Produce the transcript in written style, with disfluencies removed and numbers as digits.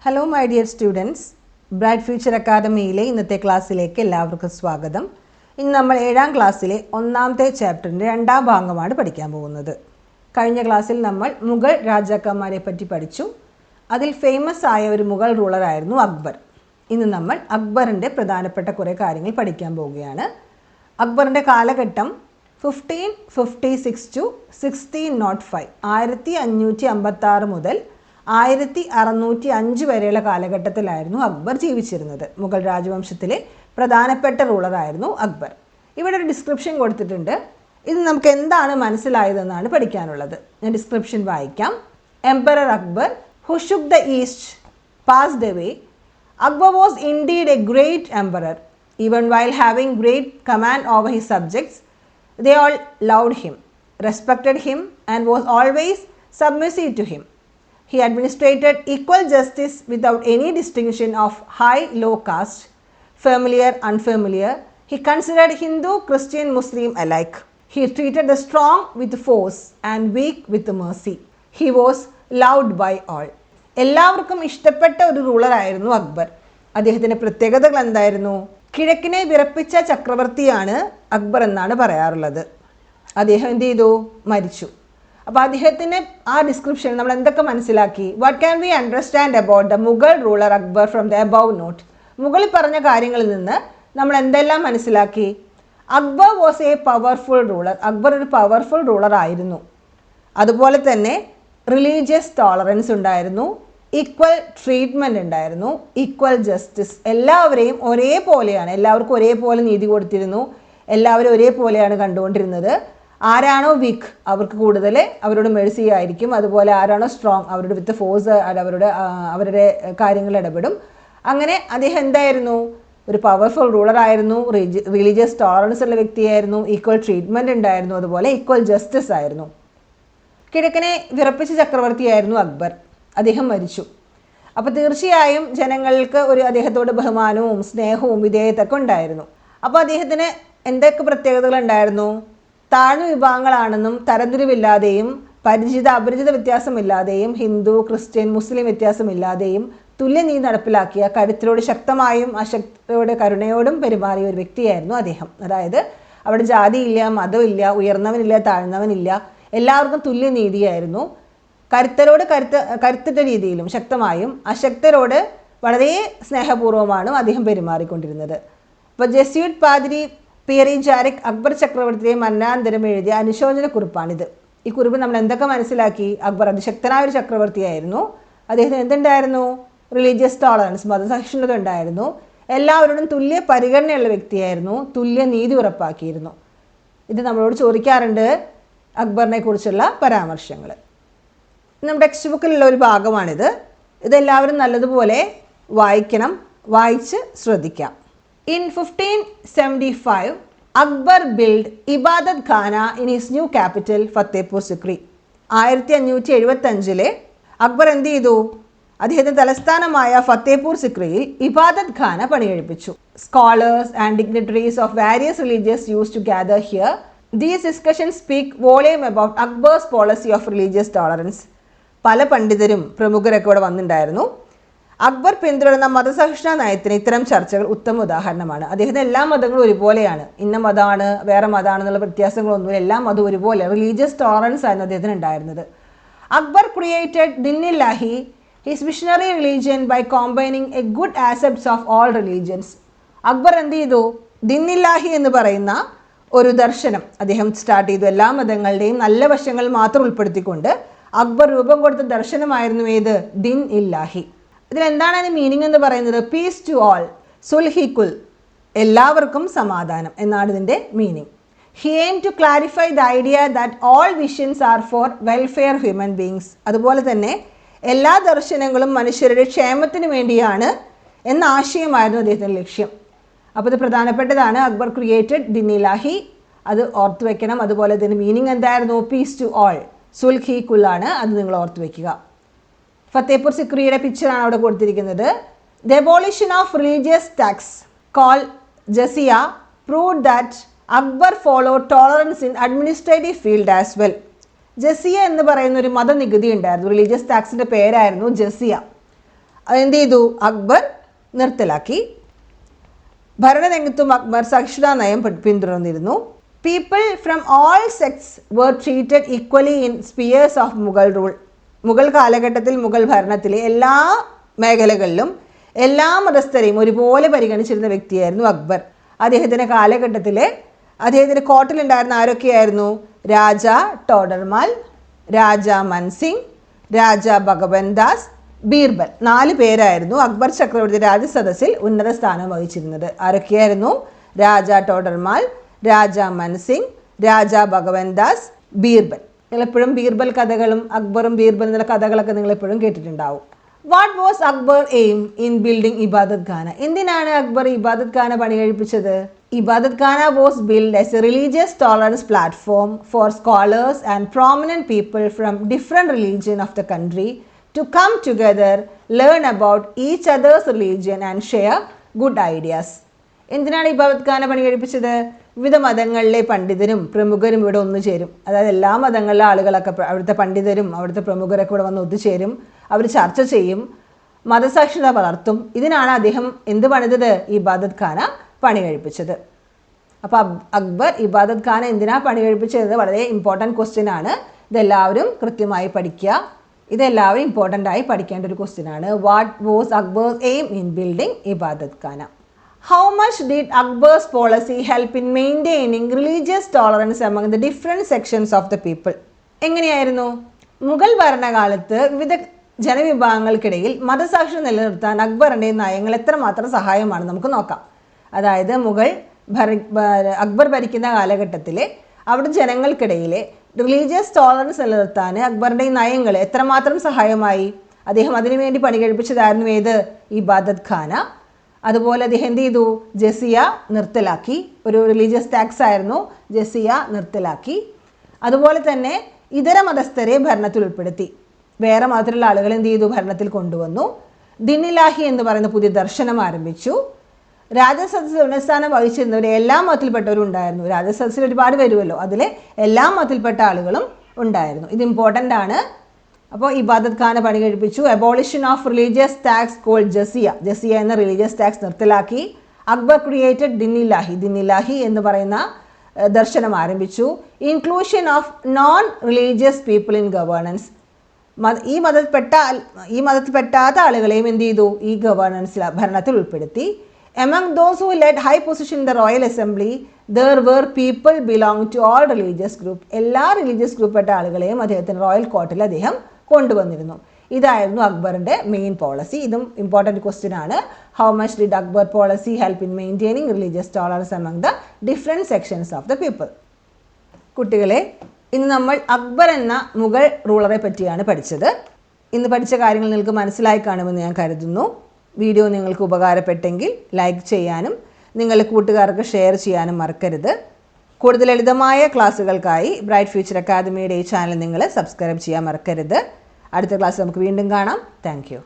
Hello my dear students, bright future അക്കാദമിയിലെ ഇന്നത്തെ ക്ലാസ്സിലേക്ക് എല്ലാവർക്കും സ്വാഗതം. ഇന്ന് നമ്മൾ 7ാം ക്ലാസ്സിലെ 1ാമത്തെ ചാപ്റ്ററിൻ്റെ 2ാം ഭാഗമാണ് പഠിക്കാൻ പോകുന്നത്. കഴിഞ്ഞ ക്ലാസ്സിൽ നമ്മൾ മുഗൾ രാജാക്കന്മാരെ പറ്റി പഠിച്ചു. അതിൽ ഫേമസ് ആയ ഒരു മുഗൾ റൂളറായിരുന്നു അക്ബർ. ഇന്ന് നമ്മൾ അക്ബറിൻ്റെ പ്രധാനപ്പെട്ട കുറേ കാര്യങ്ങൾ പഠിക്കാൻ പോവുകയാണ്. അക്ബറിൻ്റെ കാലഘട്ടം 1556 to 1605, 1556 മുതൽ 1605 വരെയുള്ള കാലഘട്ടത്തിലായിരുന്നു അക്ബർ ജീവിച്ചിരുന്നത്. മുഗൾ രാജവംശത്തിലെ പ്രധാനപ്പെട്ട റൂളറായിരുന്നു അക്ബർ. ഇവിടെ ഒരു ഡിസ്ക്രിപ്ഷൻ കൊടുത്തിട്ടുണ്ട്. ഇത് നമുക്ക് എന്താണ് മനസ്സിലായതെന്നാണ് പഠിക്കാനുള്ളത്. ഞാൻ ഡിസ്ക്രിപ്ഷൻ വായിക്കാം. Emperor Akbar who shook the east passed away. Akbar was indeed a great emperor. Even while having great command over his subjects, they all loved him, respected him, and was always submissive to him. He administrated equal justice without any distinction of high, low caste, familiar, unfamiliar. He considered Hindu, Christian, Muslim alike. He treated the strong with force and weak with mercy. He was loved by all. എല്ലാവർക്കും ഇഷ്ടപ്പെട്ട ഒരു റൂളറായിരുന്നു അക്ബർ. അദ്ദേഹത്തിൻ്റെ പ്രത്യേകതകൾ എന്തായിരുന്നു? കിഴക്കിനെ വിറപ്പിച്ച ചക്രവർത്തിയാണ് അക്ബർ എന്നാണ് പറയാറുള്ളത്. അദ്ദേഹം എന്ത് ചെയ്തു? മരിച്ചു. അപ്പോൾ അദ്ദേഹത്തിന് ആ ഡിസ്ക്രിപ്ഷൻ നമ്മൾ എന്തൊക്കെ മനസ്സിലാക്കി? What can we understand about the Mughal ruler Akbar from the above note? മുകളിൽ പറഞ്ഞ കാര്യങ്ങളിൽ നിന്ന് നമ്മൾ എന്തെല്ലാം മനസ്സിലാക്കി? Akbar was a powerful ruler. Akbar ഒരു പവർഫുൾ റൂളർ ആയിരുന്നു. അതുപോലെ തന്നെ റിലീജിയസ് ടോളറൻസ് ഉണ്ടായിരുന്നു, ഈക്വൽ ട്രീറ്റ്മെൻറ്റ് ഉണ്ടായിരുന്നു, ഈക്വൽ ജസ്റ്റിസ്. എല്ലാവരെയും ഒരേപോലെയാണ്, എല്ലാവർക്കും ഒരേപോലെ നീതി കൊടുത്തിരുന്നു, എല്ലാവരും ഒരേപോലെയാണ് കണ്ടുകൊണ്ടിരുന്നത്. ആരാണോ വീക്ക് അവർക്ക് കൂടുതൽ അവരോട് മെഴ്സി ആയിരിക്കും, അതുപോലെ ആരാണോ സ്ട്രോങ് അവരുടെ വിത്ത് ഫോഴ്സ് അവരുടെ കാര്യങ്ങൾ ഇടപെടും. അങ്ങനെ അദ്ദേഹം എന്തായിരുന്നു? ഒരു പവർഫുൾ റൂളറായിരുന്നു, റിലീജിയസ് ടോളറൻസ് ഉള്ള വ്യക്തിയായിരുന്നു, ഈക്വൽ ട്രീറ്റ്മെൻറ്റ് ഉണ്ടായിരുന്നു, അതുപോലെ ഈക്വൽ ജസ്റ്റിസ് ആയിരുന്നു. കിഴക്കിനെ വിറപ്പിച്ച ചക്രവർത്തിയായിരുന്നു അക്ബർ. അദ്ദേഹം മരിച്ചു. അപ്പോൾ തീർച്ചയായും ജനങ്ങൾക്ക് അദ്ദേഹത്തോട് ബഹുമാനവും സ്നേഹവും വിധേയത്തൊക്കെ ഉണ്ടായിരുന്നു. അപ്പോൾ അദ്ദേഹത്തിന് എന്തൊക്കെ പ്രത്യേകതകൾ ഉണ്ടായിരുന്നു? താഴ്ന്ന വിഭാഗങ്ങളാണെന്നും തരംതിരിവില്ലാതെയും പരിചിത അപരിചിത വ്യത്യാസമില്ലാതെയും ഹിന്ദു, ക്രിസ്ത്യൻ, മുസ്ലിം വ്യത്യാസമില്ലാതെയും തുല്യനീതി നടപ്പിലാക്കിയ, കരുത്തിലോട് ശക്തമായും അശക്തിയോട് കരുണയോടും പെരുമാറിയ ഒരു വ്യക്തിയായിരുന്നു അദ്ദേഹം. അതായത് അവിടെ ജാതിയില്ല, മതമില്ല, ഉയർന്നവനില്ല, താഴ്ന്നവനില്ല, എല്ലാവർക്കും തുല്യനീതിയായിരുന്നു. കരുത്തരോട് കരുത്തിട്ട രീതിയിലും ശക്തമായും അശക്തരോട് വളരെ സ്നേഹപൂർവ്വമാണ് അദ്ദേഹം പെരുമാറിക്കൊണ്ടിരുന്നത്. ഇപ്പോൾ ജെസ്യൂട്ട് പാതിരി പിയറി ജാരിക് അക്ബർ ചക്രവർത്തിയെ മരണാനന്തരം എഴുതിയ അനുശോചന കുറിപ്പാണിത്. ഈ കുറിപ്പ് നമ്മൾ എന്തൊക്കെ മനസ്സിലാക്കി? അക്ബർ അതിശക്തനായ ഒരു ചക്രവർത്തിയായിരുന്നു. അദ്ദേഹത്തിന് എന്തുണ്ടായിരുന്നു? റിലീജിയസ് ടോളറൻസ്, മതസഹിഷ്ണുത ഉണ്ടായിരുന്നു. എല്ലാവരോടും തുല്യ പരിഗണനയുള്ള വ്യക്തിയായിരുന്നു, തുല്യ നീതി ഉറപ്പാക്കിയിരുന്നു. ഇത് നമ്മളോട് ചോദിക്കാറുണ്ട്, അക്ബറിനെ കുറിച്ചുള്ള പരാമർശങ്ങൾ. നമ്മുടെ ടെക്സ്റ്റ് ബുക്കിലുള്ള ഒരു ഭാഗമാണിത്. ഇതെല്ലാവരും നല്ലതുപോലെ വായിക്കണം, വായിച്ച് ശ്രദ്ധിക്കാം. In 1575, Akbar built Ibadat Khana in his new capital, Fatehpur Sikri. 1575 Akbar എന്ത് ചെയ്തു? അദ്ദേഹത്തിൻ്റെ തലസ്ഥാനമായ ഫത്തേപൂർ സിക്രിയിൽ ഇബാദത്ത് ഖാന പണിയെടുപ്പിച്ചു. Scholars and dignitaries of various religious use to gather here. These discussions speak volume about Akbar's policy of religious tolerance. പല പണ്ഡിതരും പ്രമുഖരൊക്കെ ഇവിടെ വന്നിട്ടുണ്ടായിരുന്നു. അക്ബർ പിന്തുടരുന്ന മതസഹിഷ്ണുത നയത്തിന് ഇത്തരം ചർച്ചകൾ ഉത്തമ ഉദാഹരണമാണ്. അദ്ദേഹത്തിന് എല്ലാ മതങ്ങളും ഒരുപോലെയാണ്. ഇന്ന മതമാണ്, വേറെ മതമാണെന്നുള്ള വ്യത്യാസങ്ങളൊന്നുമില്ല, എല്ലാ മതവും ഒരുപോലെ. റിലീജിയസ് ടോളറൻസ് ആയിരുന്നു അദ്ദേഹത്തിന് ഉണ്ടായിരുന്നത്. Akbar created Din i Ilahi, his missionary religion, by combining a good aspects of all religions. Akbar എന്ത് ചെയ്തു? ദിന്നില്ലാഹി എന്ന് പറയുന്ന ഒരു ദർശനം അദ്ദേഹം സ്റ്റാർട്ട് ചെയ്തു. എല്ലാ മതങ്ങളുടെയും നല്ല വശങ്ങൾ മാത്രം ഉൾപ്പെടുത്തിക്കൊണ്ട് അക്ബർ രൂപം കൊടുത്ത ദർശനമായിരുന്നു ഏത്? ദിൻ ഇല്ലാഹി. ഇതിലെന്താണ് അതിന് മീനിങ് എന്ന് പറയുന്നത്? പീസ് ടു ഓൾ, സുൽഹി കുൽ, എല്ലാവർക്കും സമാധാനം എന്നാണ് ഇതിൻ്റെ meaning. He aim to clarify the idea that all visions are for welfare human beings. അതുപോലെ തന്നെ എല്ലാ ദർശനങ്ങളും മനുഷ്യരുടെ ക്ഷേമത്തിന് വേണ്ടിയാണ് എന്ന ആശയമായിരുന്നു അദ്ദേഹത്തിൻ്റെ ലക്ഷ്യം. അപ്പോൾ ഇത് പ്രധാനപ്പെട്ടതാണ്. അക്ബർ ക്രിയേറ്റഡ് ദിന്നിലാഹി, അത് ഓർത്ത് വയ്ക്കണം. അതുപോലെ ഇതിൻ്റെ മീനിങ് എന്തായിരുന്നു? പീസ് ടു ഓൾ, സുൽഹി കുലാണ്, അത് നിങ്ങൾ ഓർത്ത് വയ്ക്കുക. ഫത്തേപൂർ സിക്രിയുടെ പിക്ചറാണ് അവിടെ കൊടുത്തിരിക്കുന്നത്. The abolition of religious tax call jizya proved that Akbar follow tolerance in administrative field as well. Jizya എന്ന് പറയുന്ന ഒരു മതനികുതി ഉണ്ടായിരുന്നു. റിലീജിയസ് ടാക്സിൻ്റെ പേരായിരുന്നു ജസിയ. അതെന്ത് ചെയ്തു? അക്ബർ നിർത്തലാക്കി. ഭരണരംഗത്തും അക്ബർ സഹിഷ്ണുതാ നയം പിന്തുടർന്നിരുന്നു. People from all sects were treated equally in spheres of Mughal rule. Mughal കാലഘട്ടത്തിൽ മുഗൾ ഭരണത്തിലെ എല്ലാ മേഖലകളിലും എല്ലാ മതസ്ഥരെയും ഒരുപോലെ പരിഗണിച്ചിരുന്ന വ്യക്തിയായിരുന്നു അക്ബർ. അദ്ദേഹത്തിൻ്റെ കാലഘട്ടത്തിലെ അദ്ദേഹത്തിൻ്റെ കോർട്ടിലുണ്ടായിരുന്ന ആരൊക്കെയായിരുന്നു? രാജ ടോഡർമാൽ, രാജ മൻസിംഗ്, രാജ ഭഗവന്ത് ദാസ്, ബീർബൽ. 4 പേരായിരുന്നു അക്ബർ ചക്രവർത്തി രാജസദസ്സിൽ ഉന്നത സ്ഥാനം വഹിച്ചിരുന്നത്. ആരൊക്കെയായിരുന്നു? രാജ ടോഡർമാൽ, രാജ മൻസിംഗ്, രാജ ഭഗവന്ത് ദാസ്, ബീർബൽ. നിങ്ങളെപ്പോഴും ബീർബൽ കഥകളും അക്ബറും ബീർബൽ എന്നുള്ള കഥകളൊക്കെ നിങ്ങളെപ്പോഴും കേട്ടിട്ടുണ്ടാവും. What was Akbar aim in building Ibadat Khana? എന്തിനാണ് അക്ബർ ഇബാദത്ത് ഖാന പണി കഴിപ്പിച്ചത്? Ibadat Khana was build as a religious tolerance platform for scholars and prominent people from different religion of the country to come together, learn about each others religion and share good ideas. എന്തിനാണ് ഇബാദത്ത് ഖാന പണി കഴിപ്പിച്ചത്? വിവിധ മതങ്ങളിലെ പണ്ഡിതരും പ്രമുഖരും ഇവിടെ ഒന്നുചേരും. അതായത് എല്ലാ മതങ്ങളിലെ ആളുകളൊക്കെ, അവിടുത്തെ പണ്ഡിതരും അവിടുത്തെ പ്രമുഖരൊക്കെ ഇവിടെ വന്ന് ഒത്തുചേരും. അവർ ചർച്ച ചെയ്യും, മതസാക്ഷ്യത വളർത്തും. ഇതിനാണ് അദ്ദേഹം എന്ത് പണിതത്? ഇബാദത്ത് ഖാന പണി കഴിപ്പിച്ചത്. അപ്പോൾ അക്ബർ ഇബാദത്ത് ഖാന എന്തിനാ പണി കഴിപ്പിച്ചത്? വളരെ ഇമ്പോർട്ടൻറ്റ് ക്വസ്റ്റ്യൻ ആണ്. ഇതെല്ലാവരും കൃത്യമായി പഠിക്കുക. ഇതെല്ലാവരും ഇമ്പോർട്ടൻ്റ് ആയി പഠിക്കേണ്ട ഒരു ക്വസ്റ്റ്യൻ ആണ്. What was Akbar aim in building Ibadat Khana? How much did Akbar's policy help in maintaining religious tolerance among the different sections of the people? എങ്ങനെയായിരുന്നു? മുഗൾ ഭരണകാലത്ത് വിവിധ ജനവിഭാഗങ്ങൾക്കിടയിൽ മതസാക്ഷ്യത നിലനിർത്താൻ അക്ബറിൻ്റെ നയങ്ങൾ എത്രമാത്രം സഹായമാണ് നമുക്ക് നോക്കാം. അതായത് അക്ബർ ഭരിക്കുന്ന കാലഘട്ടത്തിലെ അവിടെ ജനങ്ങൾക്കിടയിലെ റിലീജിയസ് ടോളറൻസ് നിലനിർത്താൻ അക്ബറിൻ്റെ നയങ്ങൾ എത്രമാത്രം സഹായമായി? അദ്ദേഹം അതിനുവേണ്ടി പണി കഴിപ്പിച്ചതായിരുന്നു ഏത്? ഇബാദത്ത് ഖാന. അതുപോലെ അദ്ദേഹം എന്ത് ചെയ്തു? ജസിയ നിർത്തലാക്കി. ഒരു റിലീജിയസ് ടാക്സ് ആയിരുന്നു, ജസിയ നിർത്തലാക്കി. അതുപോലെ തന്നെ ഇതര മതസ്ഥരെ ഭരണത്തിൽ ഉൾപ്പെടുത്തി. വേറെ മതത്തിലുള്ള ആളുകൾ എന്ത് ചെയ്തു? ഭരണത്തിൽ കൊണ്ടുവന്നു. ദിൻ-ഇ-ഇലാഹി എന്ന് പറയുന്ന പുതിയ ദർശനം ആരംഭിച്ചു. രാജസദസ്സിൽ ഉന്നതസ്ഥാനം വഹിച്ചിരുന്നവർ എല്ലാ മതത്തിൽപ്പെട്ടവരും ഉണ്ടായിരുന്നു. രാജസദസ്സിൽ ഒരുപാട് വരുമല്ലോ, അതിലെ എല്ലാ മതത്തിൽപ്പെട്ട ആളുകളും ഉണ്ടായിരുന്നു. ഇത് ഇമ്പോർട്ടൻ്റ് ആണ്. അപ്പോൾ ഇബാദത്ത് ഖാന പണി കഴിപ്പിച്ചു. Abolition of religious tax called jizya. Jizya എന്ന റിലീജിയസ് ടാക്സ് നിർത്തലാക്കി. അക്ബർ ക്രിയേറ്റഡ് ദിൻ-ഇ-ഇലാഹി. ദിൻ-ഇ-ഇലാഹി എന്ന് പറയുന്ന ദർശനം ആരംഭിച്ചു. Inclusion of non religious people in governance. ഈ മതത്തിൽപ്പെട്ടാത്ത ആളുകളെയും എന്ത് ചെയ്തു? ഈ ഗവേണൻസിൽ, ഭരണത്തിൽ ഉൾപ്പെടുത്തി. Among those who led high position in the royal assembly, there were people belonging to all religious group. എല്ലാ റിലീജിയസ് ഗ്രൂപ്പെട്ട ആളുകളെയും അദ്ദേഹത്തിന് റോയൽ കോർട്ടിൽ അദ്ദേഹം കൊണ്ടുവന്നിരുന്നു. ഇതായിരുന്നു അക്ബറിൻ്റെ മെയിൻ പോളിസി. ഇതും ഇമ്പോർട്ടൻറ്റ് ക്വസ്റ്റ്യൻ ആണ്. How much did Akbar policy help in maintaining religious tolerance among the different sections of the people? കുട്ടികളെ, ഇന്ന് നമ്മൾ അക്ബർ എന്ന മുഗൾ റൂളറെ പറ്റിയാണ് പഠിച്ചത്. ഇന്ന് പഠിച്ച കാര്യങ്ങൾ നിങ്ങൾക്ക് മനസ്സിലായി കാണുമെന്ന് ഞാൻ കരുതുന്നു. വീഡിയോ നിങ്ങൾക്ക് ഉപകാരപ്പെട്ടെങ്കിൽ ലൈക്ക് ചെയ്യാനും നിങ്ങളുടെ കൂട്ടുകാർക്ക് ഷെയർ ചെയ്യാനും മറക്കരുത്. കൂടുതൽ ലളിതമായ ക്ലാസ്സുകൾക്കായി ബ്രൈറ്റ് ഫ്യൂച്ചർ അക്കാദമിയുടെ ഈ ചാനൽ നിങ്ങൾ സബ്സ്ക്രൈബ് ചെയ്യാൻ മറക്കരുത്. അടുത്ത ക്ലാസ് നമുക്ക് വീണ്ടും കാണാം. Thank you.